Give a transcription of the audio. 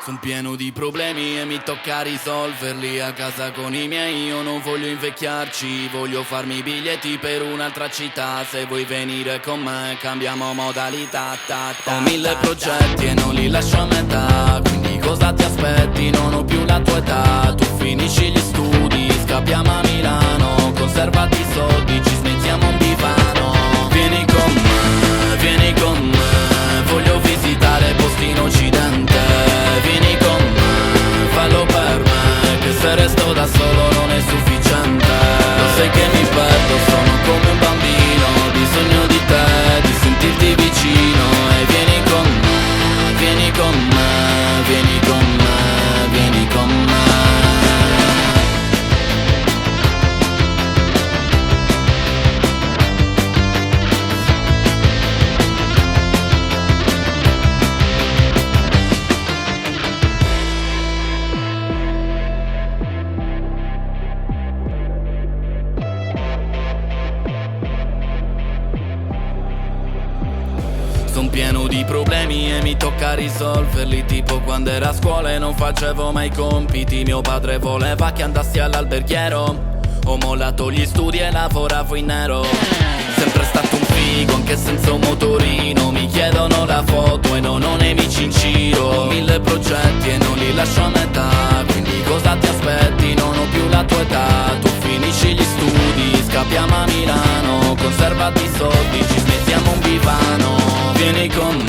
Son pieno di problemi e mi tocca risolverli. A casa con i miei io non voglio invecchiarci. Voglio farmi i biglietti per un'altra città. Se vuoi venire con me cambiamo modalità. Ho 1000 progetti e non li lascio a metà. Quindi cosa ti aspetti? Non ho più la tua età. Tu finisci gli studi, scappiamo a Milano. Conservati i soldi, ci smettiamo un divano. Vieni con me, vieni con me. Voglio visitare posti in occidente. Vieni con me, fallo per me. Che se resto da solo non è sufficiente. Lo sai che mi perdo, sono come un bambino. Ho bisogno di te, di sentirti vicino. E vieni con me, vieni con me. Vieni con me, vieni con me. Son pieno di problemi e mi tocca risolverli. Tipo quando ero a scuola e non facevo mai i compiti. Mio padre voleva che andassi all'alberghiero. Ho mollato gli studi e lavoravo in nero. Sempre stato un figo anche senza un motorino. Mi chiedono la foto e non ho nemici in giro. Ho 1000 progetti e non li lascio a metà. Quindi cosa ti aspetti? Non ho più la tua età. Tu finisci gli studi, scappiamo a Milano. Conservati i soldi, ci smettiamo un divano. Vieni con